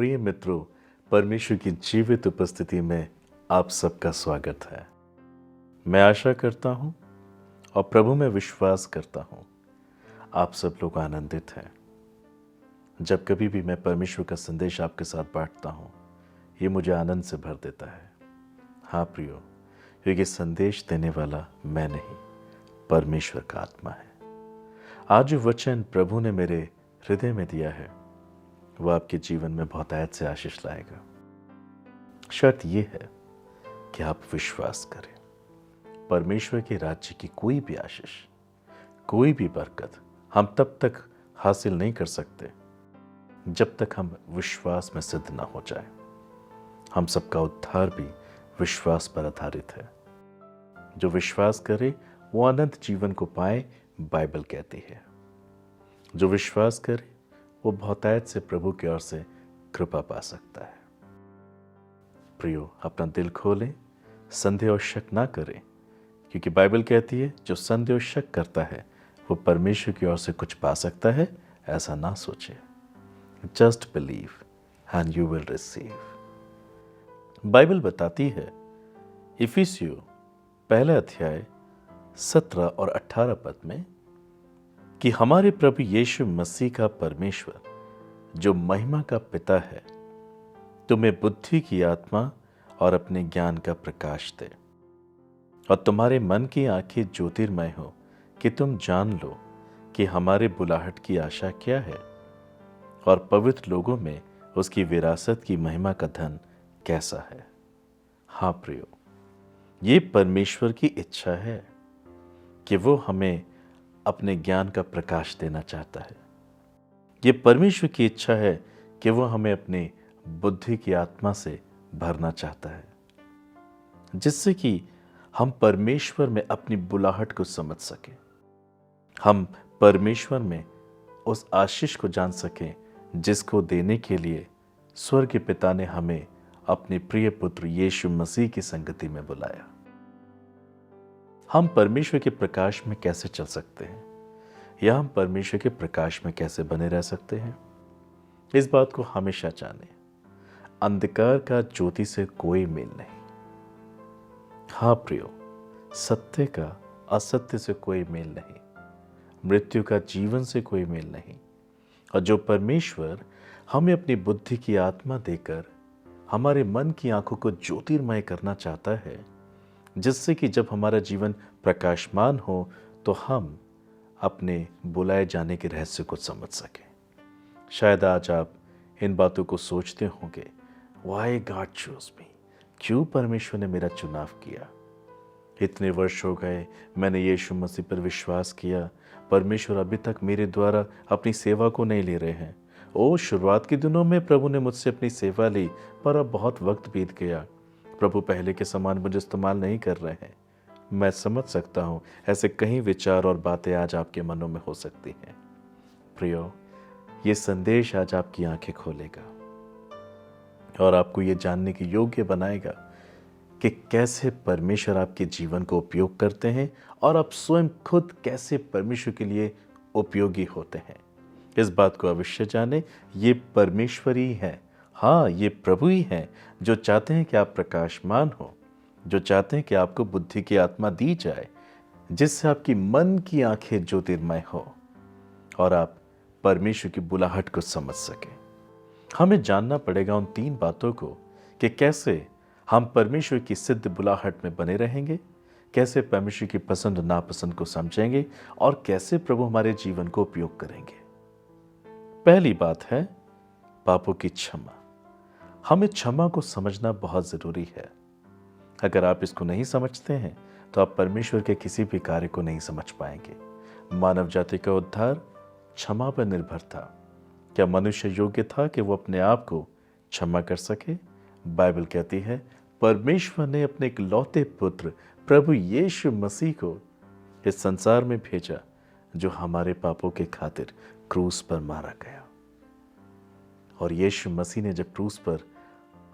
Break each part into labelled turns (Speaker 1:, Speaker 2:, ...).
Speaker 1: प्रिय मित्रों, परमेश्वर की जीवित उपस्थिति में आप सबका स्वागत है। मैं आशा करता हूं और प्रभु में विश्वास करता हूं आप सब लोग आनंदित हैं। जब कभी भी मैं परमेश्वर का संदेश आपके साथ बांटता हूं, ये मुझे आनंद से भर देता है। हाँ प्रियो, क्योंकि संदेश देने वाला मैं नहीं, परमेश्वर का आत्मा है। आज जो वचन प्रभु ने मेरे हृदय में दिया है, वह आपके जीवन में बहुतायत से आशीष लाएगा। शर्त यह है कि आप विश्वास करें। परमेश्वर के राज्य की कोई भी आशीष, कोई भी बरकत हम तब तक हासिल नहीं कर सकते जब तक हम विश्वास में सिद्ध ना हो जाए। हम सबका उद्धार भी विश्वास पर आधारित है। जो विश्वास करे वो अनंत जीवन को पाए, बाइबल कहती है। जो विश्वास करे वो बहुतायत से प्रभु की ओर से कृपा पा सकता है। प्रियो, अपना दिल खोलें, संदेह और शक ना करें, क्योंकि बाइबल कहती है जो संदेह और शक करता है वो परमेश्वर की ओर से कुछ पा सकता है, ऐसा ना सोचे। Just believe and you will receive. Bible बताती है इफिसियों पहला अध्याय 17 और 18 पद में कि हमारे प्रभु यीशु मसीह का परमेश्वर जो महिमा का पिता है, तुम्हें बुद्धि की आत्मा और अपने ज्ञान का प्रकाश दे, और तुम्हारे मन की आंखें ज्योतिर्मय हो कि तुम जान लो कि हमारे बुलाहट की आशा क्या है और पवित्र लोगों में उसकी विरासत की महिमा का धन कैसा है। हाँ प्रियो, ये परमेश्वर की इच्छा है कि वो हमें अपने ज्ञान का प्रकाश देना चाहता है। ये परमेश्वर की इच्छा है कि वो हमें अपनी बुद्धि की आत्मा से भरना चाहता है, जिससे कि हम परमेश्वर में अपनी बुलाहट को समझ सकें। हम परमेश्वर में उस आशीष को जान सकें जिसको देने के लिए स्वर्ग के पिता ने हमें अपने प्रिय पुत्र यीशु मसीह की संगति में बुलाया। हम परमेश्वर के प्रकाश में कैसे चल सकते हैं, या हम परमेश्वर के प्रकाश में कैसे बने रह सकते हैं, इस बात को हमेशा जानें। अंधकार का ज्योति से कोई मेल नहीं। हाँ प्रियो, सत्य का असत्य से कोई मेल नहीं, मृत्यु का जीवन से कोई मेल नहीं। और जो परमेश्वर हमें अपनी बुद्धि की आत्मा देकर हमारे मन की आंखों को ज्योतिर्मय करना चाहता है, जिससे कि जब हमारा जीवन प्रकाशमान हो तो हम अपने बुलाए जाने के रहस्य को समझ सकें। शायद आज आप इन बातों को सोचते होंगे, व्हाई गॉड चूज मी, क्यों परमेश्वर ने मेरा चुनाव किया। इतने वर्ष हो गए मैंने यीशु मसीह पर विश्वास किया, परमेश्वर अभी तक मेरे द्वारा अपनी सेवा को नहीं ले रहे हैं। ओ, शुरुआत के दिनों में प्रभु ने मुझसे अपनी सेवा ली, पर अब बहुत वक्त बीत गया, प्रभु पहले के समान मुझे इस्तेमाल नहीं कर रहे हैं। मैं समझ सकता हूं ऐसे कई विचार और बातें आज आपके मनों में हो सकती हैं। प्रियो, ये संदेश आज आपकी आंखें खोलेगा और आपको ये जानने के योग्य बनाएगा कि कैसे परमेश्वर आपके जीवन को उपयोग करते हैं और आप स्वयं खुद कैसे परमेश्वर के लिए उपयोगी होते हैं। इस बात को अवश्य जाने, ये परमेश्वर ही है। हाँ, ये प्रभु ही हैं जो चाहते हैं कि आप प्रकाशमान हो, जो चाहते हैं कि आपको बुद्धि की आत्मा दी जाए, जिससे आपकी मन की आंखें ज्योतिर्मय हो और आप परमेश्वर की बुलाहट को समझ सकें। हमें जानना पड़ेगा उन 3 बातों को कि कैसे हम परमेश्वर की सिद्ध बुलाहट में बने रहेंगे, कैसे परमेश्वर की पसंद नापसंद को समझेंगे और कैसे प्रभु हमारे जीवन को उपयोग करेंगे। पहली बात है पापों की क्षमा। हमें क्षमा को समझना बहुत जरूरी है। अगर आप इसको नहीं समझते हैं तो आप परमेश्वर के किसी भी कार्य को नहीं समझ पाएंगे। मानव जाति का उद्धार क्षमा पर निर्भर था। क्या मनुष्य योग्य था कि वो अपने आप को क्षमा कर सके? बाइबल कहती है परमेश्वर ने अपने इकलौते पुत्र प्रभु यीशु मसीह को इस संसार में भेजा, जो हमारे पापों के खातिर क्रूस पर मारा गया। और यीशु मसीह ने जब क्रूस पर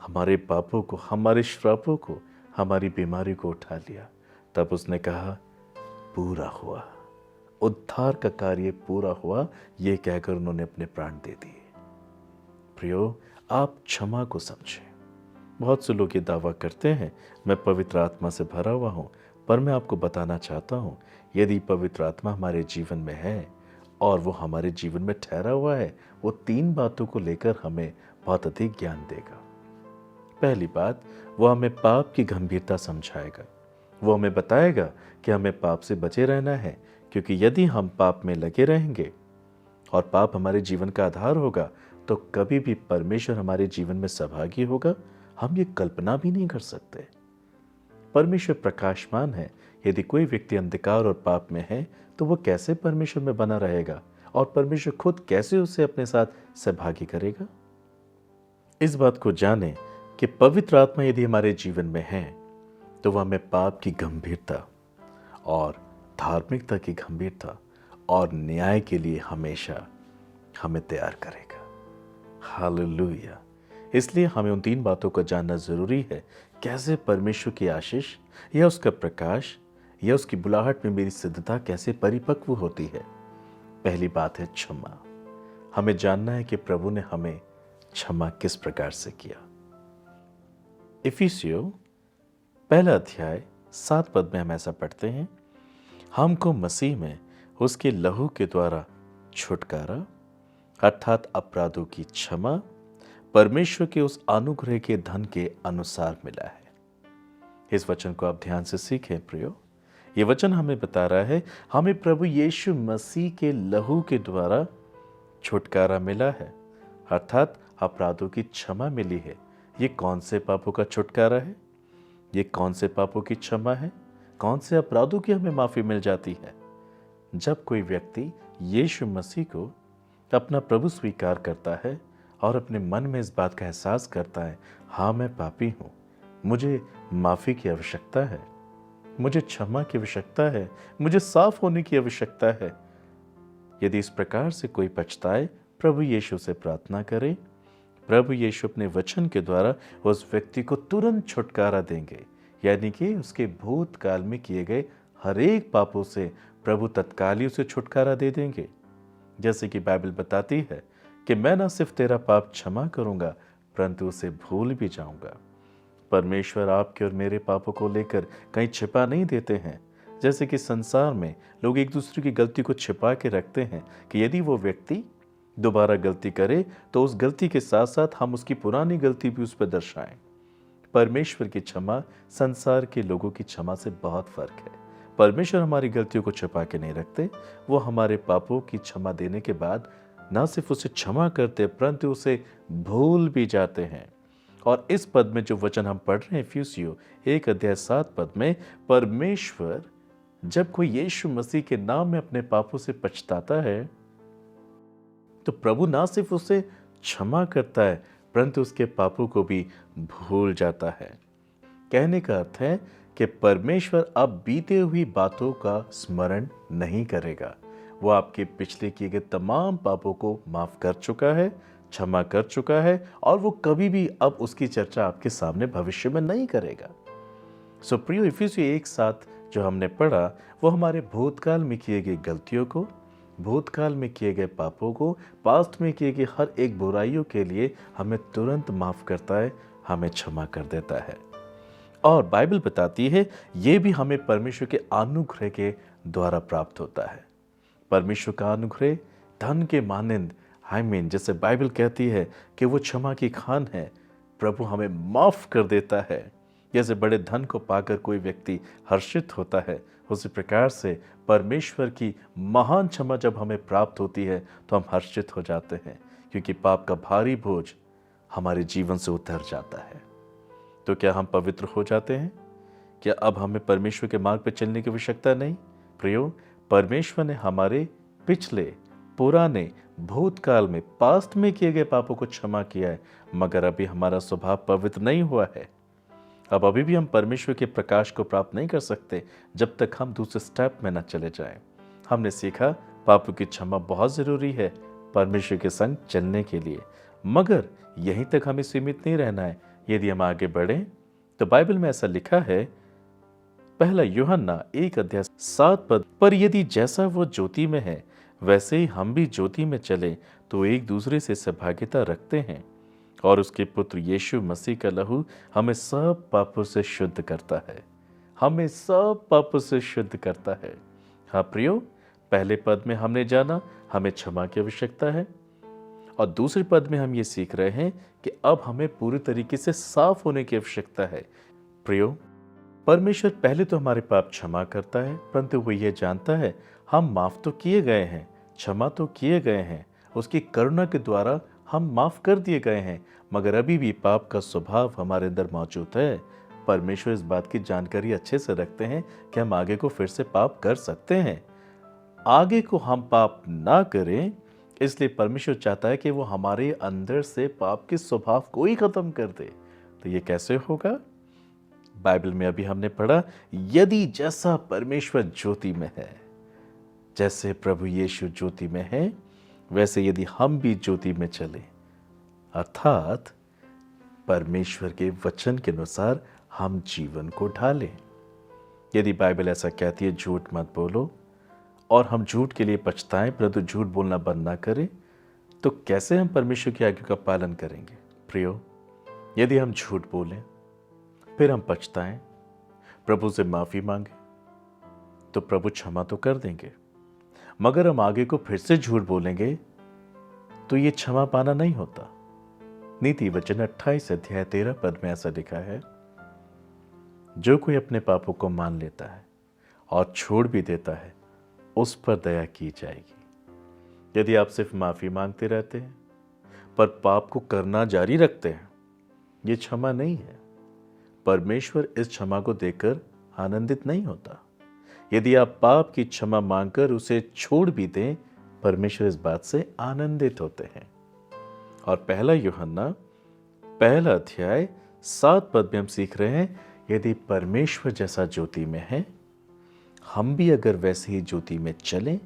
Speaker 1: हमारे पापों को, हमारे श्रापों को, हमारी बीमारी को उठा लिया, तब उसने कहा पूरा हुआ। उद्धार का कार्य पूरा हुआ, यह कहकर उन्होंने अपने प्राण दे दिए। प्रियो, आप क्षमा को समझें। बहुत से लोग ये दावा करते हैं मैं पवित्र आत्मा से भरा हुआ हूँ, पर मैं आपको बताना चाहता हूँ यदि पवित्र आत्मा हमारे जीवन में है और वो हमारे जीवन में ठहरा हुआ है, वो 3 बातों को लेकर हमें बहुत अधिक ज्ञान देगा। पहली बात, वो हमें पाप की गंभीरता समझाएगा। वो हमें बताएगा कि हमें पाप से बचे रहना है, क्योंकि यदि हम पाप में लगे रहेंगे और पाप हमारे जीवन का आधार होगा तो कभी भी परमेश्वर हमारे जीवन में सहभागी होगा हम ये कल्पना भी नहीं कर सकते। परमेश्वर प्रकाशमान है, यदि कोई व्यक्ति अंधकार और पाप में है तो वो कैसे परमेश्वर में बना रहेगा और परमेश्वर खुद कैसे उसे अपने साथ सहभागी करेगा। इस बात को जाने कि पवित्र आत्मा यदि हमारे जीवन में है तो वह हमें पाप की गंभीरता और धार्मिकता की गंभीरता और न्याय के लिए हमेशा हमें तैयार करेगा। हालेलुया। इसलिए हमें उन 3 बातों को जानना जरूरी है, कैसे परमेश्वर की आशीष या उसका प्रकाश या उसकी बुलाहट में मेरी सिद्धता कैसे परिपक्व होती है। पहली बात है क्षमा। हमें जानना है कि प्रभु ने हमें क्षमा किस प्रकार से किया। इफिसियों 1 अध्याय 7 पद में हम ऐसा पढ़ते हैं, हमको मसीह में उसके लहू के द्वारा छुटकारा अर्थात अपराधों की क्षमा परमेश्वर के उस अनुग्रह के धन के अनुसार मिला है। इस वचन को आप ध्यान से सीखें प्रियो। ये वचन हमें बता रहा है हमें प्रभु यीशु मसीह के लहू के द्वारा छुटकारा मिला है, अर्थात अपराधों की क्षमा मिली है। ये कौन से पापों का छुटकारा है? ये कौन से पापों की क्षमा है? कौन से अपराधों की हमें माफी मिल जाती है? जब कोई व्यक्ति यीशु मसीह को अपना प्रभु स्वीकार करता है और अपने मन में इस बात का एहसास करता है, हाँ मैं पापी हूँ, मुझे माफी की आवश्यकता है, मुझे क्षमा की आवश्यकता है, मुझे साफ होने की आवश्यकता है। यदि इस प्रकार से कोई पछताए, प्रभु यीशु से प्रार्थना करे, प्रभु यीशु अपने वचन के द्वारा उस व्यक्ति को तुरंत छुटकारा देंगे, यानी कि उसके भूतकाल में किए गए हर एक पापों से प्रभु तत्काल ही उसे छुटकारा दे देंगे। जैसे कि बाइबल बताती है कि मैं न सिर्फ तेरा पाप क्षमा करूंगा परंतु उसे भूल भी जाऊंगा। परमेश्वर आपके और मेरे पापों को लेकर कहीं छिपा नहीं देते हैं। जैसे कि संसार में लोग एक दूसरे की गलती को छिपा के रखते हैं कि यदि वो व्यक्ति दोबारा गलती करे तो उस गलती के साथ साथ हम उसकी पुरानी गलती भी उस पर दर्शाएं। परमेश्वर की क्षमा संसार के लोगों की क्षमा से बहुत फर्क है। परमेश्वर हमारी गलतियों को छिपा के नहीं रखते, वो हमारे पापों की क्षमा देने के बाद ना सिर्फ उसे क्षमा करते परंतु उसे भूल भी जाते हैं। और इस पद में जो वचन हम पढ़ रहे हैं इफिसियों 1 अध्याय 7 पद में, परमेश्वर जब कोई यीशु मसीह के नाम में अपने पापों से पछताता है तो प्रभु ना सिर्फ उसे क्षमा करता है परंतु उसके पापों को भी भूल जाता है। कहने का अर्थ है कि परमेश्वर अब बीते हुई बातों का स्मरण नहीं करेगा। वो आपके पिछले किए गए तमाम पापों को माफ कर चुका है, क्षमा कर चुका है और वो कभी भी अब उसकी चर्चा आपके सामने भविष्य में नहीं करेगा। सो प्रियो, इफिसियों 1:7 जो हमने पढ़ा वो हमारे भूतकाल में किए गए गलतियों को, भूतकाल में किए गए पापों को, पास्ट में किए गए हर एक बुराइयों के लिए हमें तुरंत माफ करता है, हमें क्षमा कर देता है। और बाइबल बताती है ये भी हमें परमेश्वर के अनुग्रह के द्वारा प्राप्त होता है। परमेश्वर का अनुग्रह धन के मानंद, जैसे बाइबल कहती है कि वो क्षमा की खान है, प्रभु हमें माफ कर देता है। जैसे बड़े धन को पाकर कोई व्यक्ति हर्षित होता है, उसी प्रकार से परमेश्वर की महान क्षमा जब हमें प्राप्त होती है तो हम हर्षित हो जाते हैं, क्योंकि पाप का भारी बोझ हमारे जीवन से उतर जाता है। तो क्या हम पवित्र हो जाते हैं? क्या अब हमें परमेश्वर के मार्ग पर चलने की आवश्यकता नहीं? प्रियो, परमेश्वर ने हमारे पिछले पुराने भूतकाल में पास्ट में किए गए पापों को क्षमा किया है, मगर अभी हमारा स्वभाव पवित्र नहीं हुआ है। अब अभी भी हम परमेश्वर के प्रकाश को प्राप्त नहीं कर सकते जब तक हम दूसरे स्टेप में न चले जाएं। हमने सीखा पापों की क्षमा बहुत जरूरी है परमेश्वर के संग चलने के लिए, मगर यहीं तक हमें सीमित नहीं रहना है। यदि हम आगे बढ़ें तो बाइबल में ऐसा लिखा है, 1 यूहन्ना 1 अध्याय 7 पद, पर यदि जैसा वो ज्योति में है वैसे ही हम भी ज्योति में चले तो एक दूसरे से सहभागिता रखते हैं और उसके पुत्र यीशु मसीह का लहू हमें सब पापों से शुद्ध करता है, हमें सब पापों से शुद्ध करता है। हाँ प्रियो, पहले पद में हमने जाना हमें क्षमा की आवश्यकता है, और दूसरे पद में हम ये सीख रहे हैं कि अब हमें पूरी तरीके से साफ होने की आवश्यकता है। प्रियो, परमेश्वर पहले तो हमारे पाप क्षमा करता है, परंतु वो ये जानता है हम माफ तो किए गए हैं, क्षमा तो किए गए हैं, उसकी करुणा के द्वारा हम माफ कर दिए गए हैं, मगर अभी भी पाप का स्वभाव हमारे अंदर मौजूद है। परमेश्वर इस बात की जानकारी अच्छे से रखते हैं कि हम आगे को फिर से पाप कर सकते हैं। आगे को हम पाप ना करें, इसलिए परमेश्वर चाहता है कि वो हमारे अंदर से पाप के स्वभाव को ही खत्म कर दे। तो ये कैसे होगा? बाइबल में अभी हमने पढ़ा, यदि जैसा परमेश्वर ज्योति में है, जैसे प्रभु यीशु ज्योति में है, वैसे यदि हम भी ज्योति में चले, अर्थात परमेश्वर के वचन के अनुसार हम जीवन को ढालें। यदि बाइबल ऐसा कहती है झूठ मत बोलो, और हम झूठ के लिए पछताएं परंतु झूठ बोलना बंद ना करें, तो कैसे हम परमेश्वर की आज्ञा का पालन करेंगे? प्रियो, यदि हम झूठ बोलें फिर हम पछताएं, प्रभु से माफी मांगे, तो प्रभु क्षमा तो कर देंगे, मगर हम आगे को फिर से झूठ बोलेंगे तो ये क्षमा पाना नहीं होता। नीति वचन 28 अध्याय 13 पद में ऐसा लिखा है, जो कोई अपने पापों को मान लेता है और छोड़ भी देता है, उस पर दया की जाएगी। यदि आप सिर्फ माफी मांगते रहते हैं पर पाप को करना जारी रखते हैं, ये क्षमा नहीं है। परमेश्वर इस क्षमा को देखकर आनंदित नहीं होता। यदि आप पाप की क्षमा मांगकर उसे छोड़ भी दें, परमेश्वर इस बात से आनंदित होते हैं। और पहला यूहन्ना पहला अध्याय 7 पद में हम सीख रहे हैं, यदि परमेश्वर जैसा ज्योति में है, हम भी अगर वैसे ही ज्योति में चलें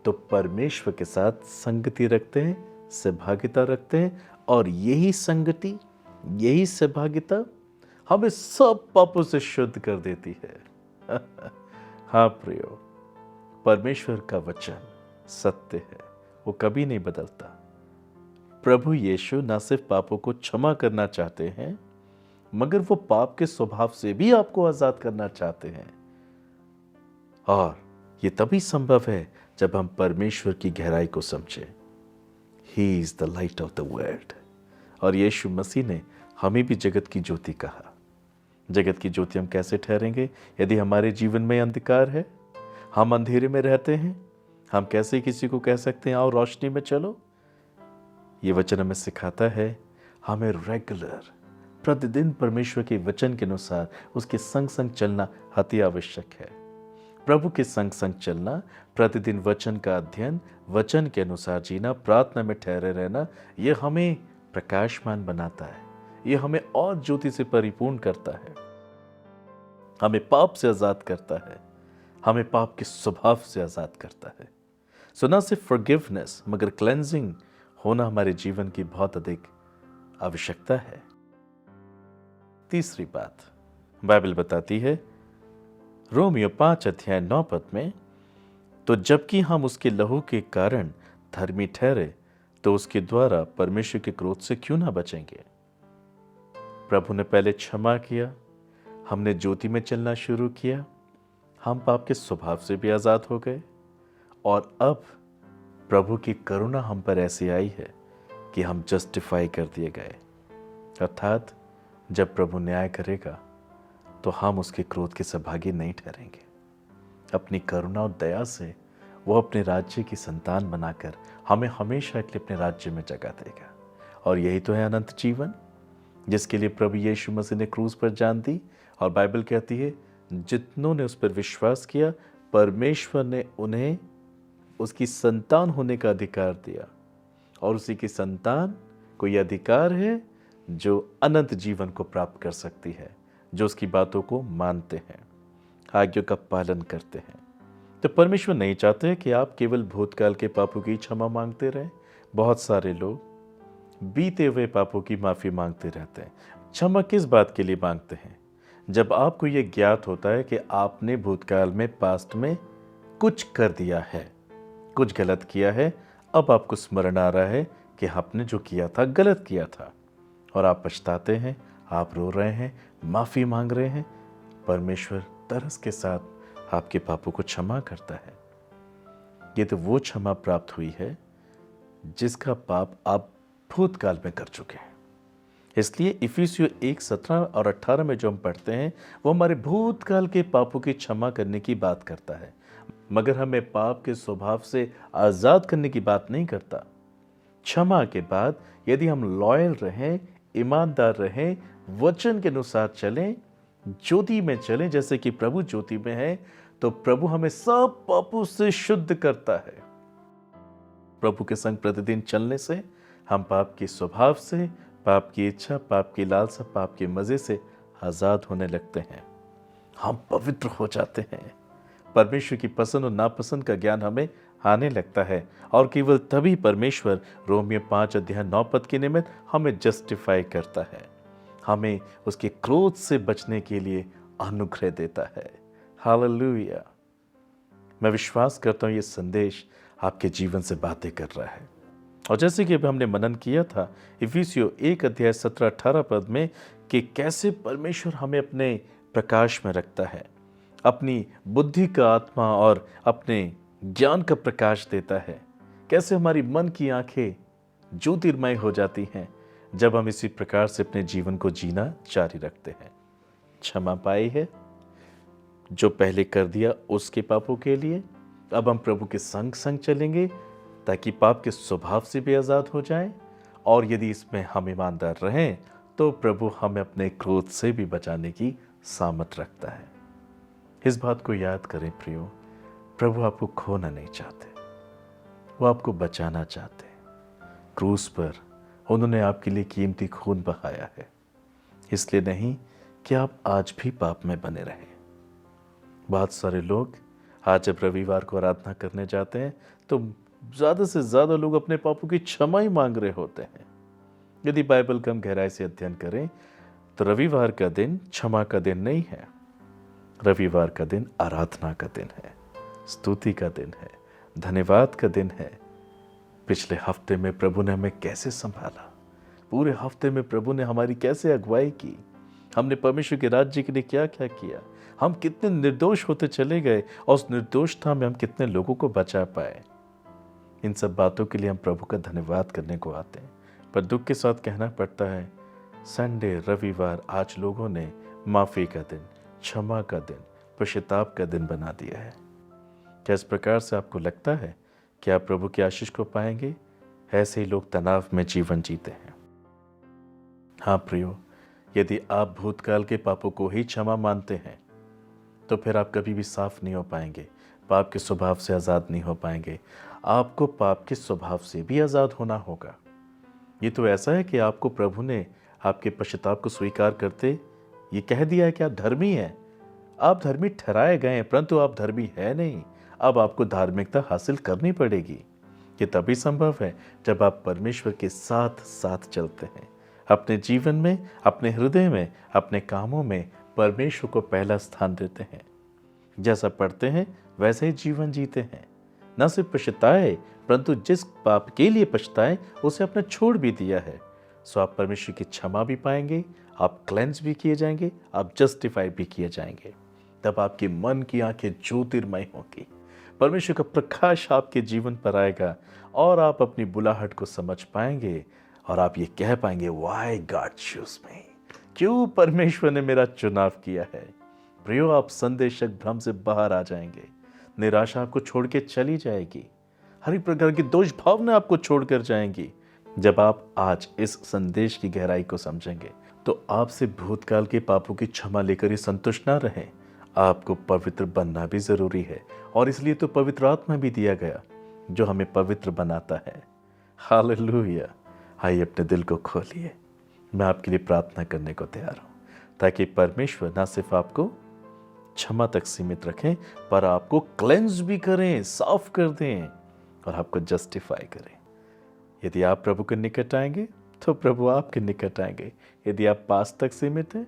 Speaker 1: तो परमेश्वर के साथ संगति रखते हैं, सहभागिता रखते हैं, और यही संगति, यही सहभागिता हमें सब पापों से शुद्ध कर देती है। हाँ प्रियो, परमेश्वर का वचन सत्य है, वो कभी नहीं बदलता। प्रभु यीशु न सिर्फ पापों को क्षमा करना चाहते हैं, मगर वो पाप के स्वभाव से भी आपको आजाद करना चाहते हैं। और ये तभी संभव है जब हम परमेश्वर की गहराई को समझें। He is the light of the world. और यीशु मसीह ने हमें भी जगत की ज्योति कहा। जगत की ज्योति हम कैसे ठहरेंगे यदि हमारे जीवन में अंधकार है, हम अंधेरे में रहते हैं? हम कैसे किसी को कह सकते हैं आओ रोशनी में चलो? ये वचन हमें सिखाता है हमें रेगुलर, प्रतिदिन परमेश्वर के वचन के अनुसार उसके संग संग चलना अति आवश्यक है। प्रभु के संग संग चलना, प्रतिदिन वचन का अध्ययन, वचन के अनुसार जीना, प्रार्थना में ठहरे रहना, यह हमें प्रकाशमान बनाता है, यह हमें और ज्योति से परिपूर्ण करता है, हमें पाप से आजाद करता है, हमें पाप के स्वभाव से आजाद करता है। सो न सिर्फ फॉरगिवनेस मगर क्लेंजिंग होना हमारे जीवन की बहुत अधिक आवश्यकता है। तीसरी बात बाइबल बताती है रोमियो 5 अध्याय 9 पद में, तो जबकि हम उसके लहू के कारण धर्मी ठहरे तो उसके द्वारा परमेश्वर के क्रोध से क्यों ना बचेंगे। प्रभु ने पहले क्षमा किया, हमने ज्योति में चलना शुरू किया, हम पाप के स्वभाव से भी आजाद हो गए, और अब प्रभु की करुणा हम पर ऐसी आई है कि हम जस्टिफाई कर दिए गए। अर्थात जब प्रभु न्याय करेगा तो हम उसके क्रोध के सहभागी नहीं ठहरेंगे। अपनी करुणा और दया से वो अपने राज्य की संतान बनाकर हमें हमेशा के लिए अपने राज्य में जगह देगा। और यही तो है अनंत जीवन, जिसके लिए प्रभु यीशु मसीह ने क्रूस पर जान दी। और बाइबल कहती है जितनों ने उस पर विश्वास किया, परमेश्वर ने उन्हें उसकी संतान होने का अधिकार दिया। और उसी की संतान को यह अधिकार है जो अनंत जीवन को प्राप्त कर सकती है, जो उसकी बातों को मानते हैं, आज्ञा का पालन करते हैं। तो परमेश्वर नहीं चाहते कि आप केवल भूतकाल के पापों की क्षमा मांगते रहें। बहुत सारे लोग बीते हुए पापों की माफी मांगते रहते हैं। क्षमा किस बात के लिए मांगते हैं? जब आपको यह ज्ञात होता है कि आपने भूतकाल में, पास्ट में कुछ कर दिया है, कुछ गलत किया है, अब आपको स्मरण आ रहा है कि आपने जो किया था गलत किया था। और आप पछताते हैं, आप रो रहे हैं, माफ़ी मांग रहे हैं, परमेश्वर तरस के साथ आपके पापों को क्षमा करता है। ये तो वो क्षमा प्राप्त हुई है जिसका पाप आप भूतकाल में कर चुके हैं। इसलिए इफिसियों 1:17 और 18 में जो हम पढ़ते हैं वो हमारे भूतकाल के पापों की क्षमा करने की बात करता है, मगर हमें पाप के स्वभाव से आज़ाद करने की बात नहीं करता। क्षमा के बाद यदि हम लॉयल रहें, ईमानदार रहें, वचन के अनुसार चलें, ज्योति में चलें जैसे कि प्रभु ज्योति में है, तो प्रभु हमें सब पापों से शुद्ध करता है। प्रभु के संग प्रतिदिन चलने से हम पाप के स्वभाव से, पाप की इच्छा, पाप की लालसा, पाप के मजे से आजाद होने लगते हैं। हम पवित्र हो जाते हैं। परमेश्वर की पसंद और नापसंद का ज्ञान हमें आने लगता है और केवल तभी परमेश्वर रोमियो 5:9 के निमित्त हमें जस्टिफाई करता है, हमें उसके क्रोध से बचने के लिए अनुग्रह देता है। हालेलुया। मैं विश्वास करता हूँ ये संदेश आपके जीवन से बातें कर रहा है। और जैसे कि अभी हमने मनन किया था इफिसियों 1:17-18 में कि कैसे परमेश्वर हमें अपने प्रकाश में रखता है, अपनी बुद्धि का आत्मा और अपने ज्ञान का प्रकाश देता है, कैसे हमारी मन की आंखें ज्योतिर्मय हो जाती हैं जब हम इसी प्रकार से अपने जीवन को जीना जारी रखते हैं। क्षमा पाई है जो पहले कर दिया उसके पापों के लिए, अब हम प्रभु के संग संग चलेंगे ताकि पाप के स्वभाव से भी आज़ाद हो जाएं, और यदि इसमें हम ईमानदार रहें तो प्रभु हमें अपने क्रोध से भी बचाने की सामर्थ रखता है। इस बात को याद करें प्रियो, प्रभु आपको खोना नहीं चाहते, वो आपको बचाना चाहते हैं। क्रूस पर उन्होंने आपके लिए कीमती खून बहाया है, इसलिए नहीं कि आप आज भी पाप में बने रहें। बहुत सारे लोग आज जब रविवार को आराधना करने जाते हैं तो ज़्यादा से ज़्यादा लोग अपने पापों की क्षमा ही मांग रहे होते हैं। यदि बाइबल का हम गहराई से अध्ययन करें तो रविवार का दिन क्षमा का दिन नहीं है। रविवार का दिन आराधना का दिन है, स्तुति का दिन है, धन्यवाद का दिन है। पिछले हफ्ते में प्रभु ने हमें कैसे संभाला, पूरे हफ्ते में प्रभु ने हमारी कैसे अगुवाई की, हमने परमेश्वर के राज्य के लिए क्या क्या किया, हम कितने निर्दोष होते चले गए और उस निर्दोषता में हम कितने लोगों को बचा पाए। इन सब बातों के लिए हम प्रभु का धन्यवाद करने को आते हैं, पर दुख के साथ कहना पड़ता है संडे, रविवार आज लोगों ने माफ़ी का दिन, क्षमा का दिन, पश्चाताप का दिन बना दिया है। क्या इस प्रकार से आपको लगता है कि आप प्रभु की आशीष को पाएंगे? ऐसे ही लोग तनाव में जीवन जीते हैं। हाँ प्रियो, यदि आप भूतकाल के पापों को ही क्षमा मानते हैं तो फिर आप कभी भी साफ नहीं हो पाएंगे, पाप के स्वभाव से आज़ाद नहीं हो पाएंगे। आपको पाप के स्वभाव से भी आज़ाद होना होगा। ये तो ऐसा है कि आपको प्रभु ने आपके पश्चाताप को स्वीकार करते ये कह दिया है कि आप धर्मी हैं। आप धर्मी ठहराए गए हैं, परंतु आप धर्मी है नहीं। अब आपको धार्मिकता हासिल करनी पड़ेगी। ये तभी संभव है जब आप परमेश्वर के साथ साथ चलते हैं, अपने जीवन में, अपने हृदय में, अपने कामों में परमेश्वर को पहला स्थान देते हैं। जैसा पढ़ते हैं वैसे ही जीवन जीते हैं। न सिर्फ पछताए, परंतु जिस पाप के लिए पछताए उसे आपने छोड़ भी दिया है। सो आप परमेश्वर की क्षमा भी पाएंगे, आप क्लेंस भी किए जाएंगे, आप जस्टिफाई भी किए जाएंगे। तब आपके मन की आंखें ज्योतिर्मय होंगी, परमेश्वर का प्रकाश आपके जीवन पर आएगा और आप अपनी बुलाहट को समझ पाएंगे और आप ये कह पाएंगे, व्हाई गॉड चूज मी, क्यों परमेश्वर ने मेरा चुनाव किया है। प्रियो, आप संदेशक भ्रम से बाहर आ जाएंगे, निराशा आपको छोड़ के चली जाएगी, हर एक प्रकार की दोष भावना आपको छोड़कर जाएंगी। जब आप आज इस संदेश की गहराई को समझेंगे तो आपसे भूतकाल के पापों की क्षमा लेकर ही संतुष्ट ना रहें, आपको पवित्र बनना भी जरूरी है। और इसलिए तो पवित्र आत्मा भी दिया गया जो हमें पवित्र बनाता है। हालेलुया। आइए अपने दिल को खोलिए, मैं आपके लिए प्रार्थना करने को तैयार हूँ, ताकि परमेश्वर ना सिर्फ आपको क्षमा तक सीमित रखें पर आपको क्लेंस भी करें, साफ कर दें और आपको जस्टिफाई करें। यदि आप प्रभु के निकट आएंगे तो प्रभु आपके निकट आएंगे। यदि आप पास्ट तक सीमित हैं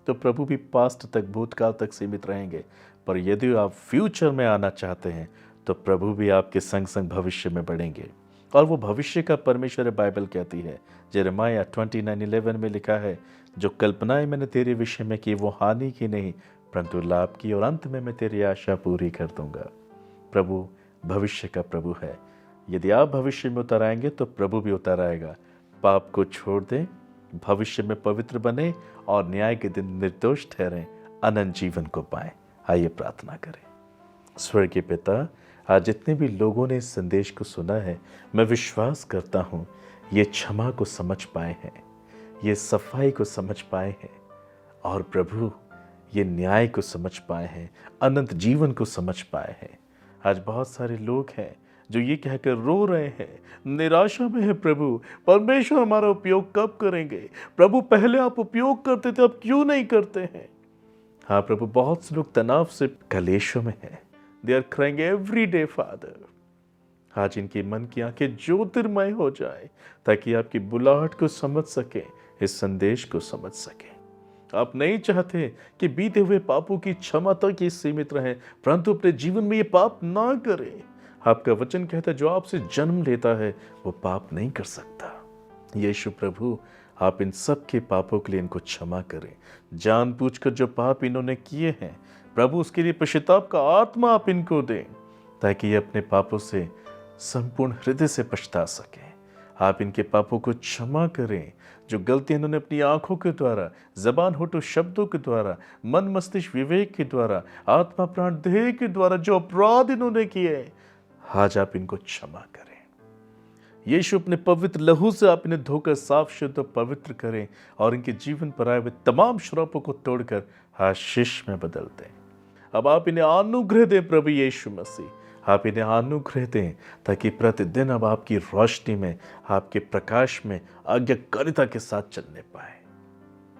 Speaker 1: तो प्रभु भी पास्ट तक, भूतकाल तक सीमित रहेंगे। पर यदि आप फ्यूचर में आना चाहते हैं तो प्रभु भी आपके संग संग भविष्य में बढ़ेंगे। और वो भविष्य का परमेश्वर है। बाइबल कहती है, यिर्मयाह 29:11 में लिखा है, जो कल्पनाएं मैंने तेरे विषय में की वो हानि की नहीं परंतु लाभ की, और अंत में मैं तेरी आशा पूरी कर दूंगा। प्रभु भविष्य का प्रभु है। यदि आप भविष्य में उतर आएंगे तो प्रभु भी उतर आएगा। पाप को छोड़ दें, भविष्य में पवित्र बने और न्याय के दिन निर्दोष ठहरें, अनंत जीवन को पाएं। आइए प्रार्थना करें। स्वर्गीय पिता, आज जितने भी लोगों ने इस संदेश को सुना है, मैं विश्वास करता हूँ ये क्षमा को समझ पाए हैं, ये सफाई को समझ पाए हैं, और प्रभु ये न्याय को समझ पाए हैं, अनंत जीवन को समझ पाए हैं। आज बहुत सारे लोग हैं जो ये कहकर रो रहे हैं, निराशा में है, प्रभु परमेश्वर हमारा उपयोग कब करेंगे? प्रभु पहले आप उपयोग करते थे, अब क्यों नहीं करते हैं? हाँ प्रभु, बहुत से लोग तनाव से कलेशों में हैं। They are crying every day father. आज इनके मन की आंखें ज्योतिर्मय हो जाए ताकि आपकी बुलाहट को समझ सके, इस संदेश को समझ सके। आप नहीं चाहते कि बीते हुए पापों की क्षमा तक ही सीमित रहें, परंतु अपने जीवन में ये पाप ना करें। आपका वचन कहता है, जो आपसे जन्म लेता है वो पाप नहीं कर सकता। यीशु प्रभु, आप इन सब के पापों के लिए इनको क्षमा करें। जानबूझकर जो पाप इन्होंने किए हैं प्रभु, उसके लिए पश्चाताप का आत्मा आप इनको दें ताकि ये अपने पापों से संपूर्ण हृदय से पछता सकें। आप इनके पापों को क्षमा करें। जो गलती इन्होंने अपनी आंखों के द्वारा, जबान होठों शब्दों के द्वारा, मन मस्तिष्क विवेक के द्वारा, आत्मा प्राण देह के द्वारा जो अपराध इन्होंने किए, आज आप इनको क्षमा करें। यीशु अपने पवित्र लहू से आप इन्हें धोकर साफ शुद्ध और पवित्र करें और इनके जीवन पर आए हुए तमाम श्रापों को तोड़कर आशीष में बदल दें। अब आप इन्हें अनुग्रह दें प्रभु यीशु मसीह, आप इन्हें अनुग्रह दें ताकि प्रतिदिन अब आपकी रोशनी में, आपके प्रकाश में आज्ञाकारिता के साथ चलने पाए।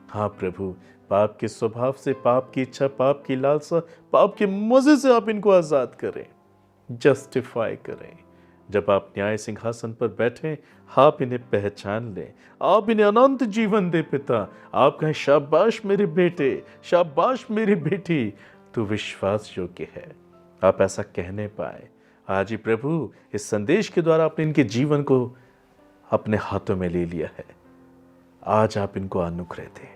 Speaker 1: हाँ प्रभु, पाप के स्वभाव से, पाप की इच्छा, पाप की लालसा, पाप के मजे से आप इनको आजाद करें, जस्टिफाई करें। जब आप न्याय सिंहासन पर बैठें, आप इन्हें पहचान लें, आप इन्हें अनंत जीवन दे पिता। आप कहें, शाबाश मेरे बेटे, शाबाश मेरी बेटी, तू विश्वास योग्य है। आप ऐसा कहने पाए। आज ही प्रभु, इस संदेश के द्वारा आपने इनके जीवन को अपने हाथों में ले लिया है। आज आप इनको अनुग्रह दें,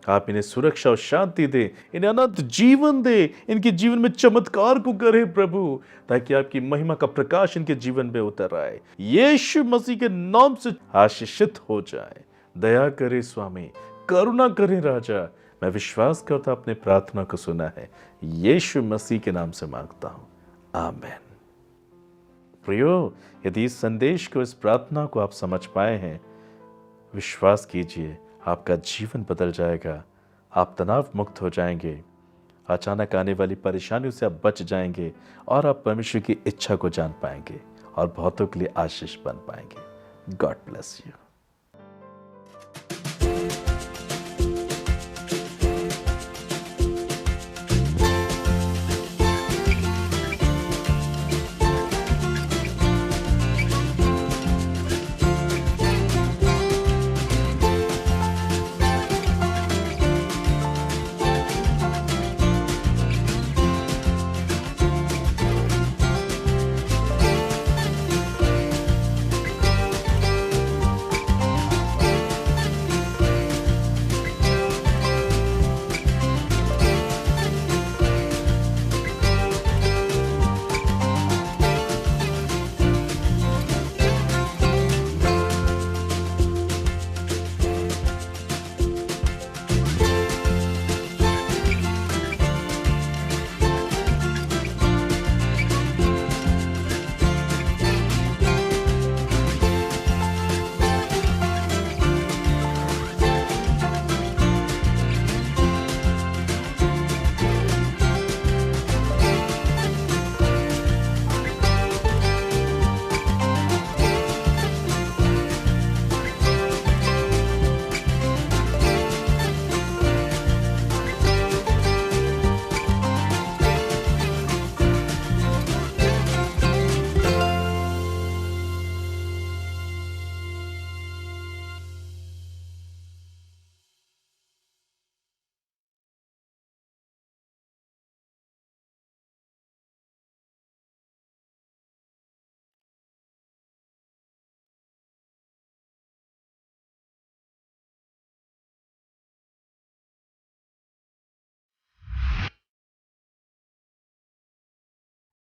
Speaker 1: आप इन्हें सुरक्षा और शांति दें, इन्हें अनंत जीवन दे, इनके जीवन में चमत्कार को करें प्रभु, ताकि आपकी महिमा का प्रकाश इनके जीवन में उतर आए। यीशु मसीह के नाम से आशीषित हो जाए। दया करे स्वामी, करुणा करें राजा। मैं विश्वास करता अपने प्रार्थना को सुना है, यीशु मसीह के नाम से मांगता हूं, आमीन। प्रियो, यदि इस संदेश को, इस प्रार्थना को आप समझ पाए हैं, विश्वास कीजिए आपका जीवन बदल जाएगा। आप तनाव मुक्त हो जाएंगे, अचानक आने वाली परेशानियों से आप बच जाएंगे और आप परमेश्वर की इच्छा को जान पाएंगे और बहुतों के लिए आशीष बन पाएंगे। God bless you.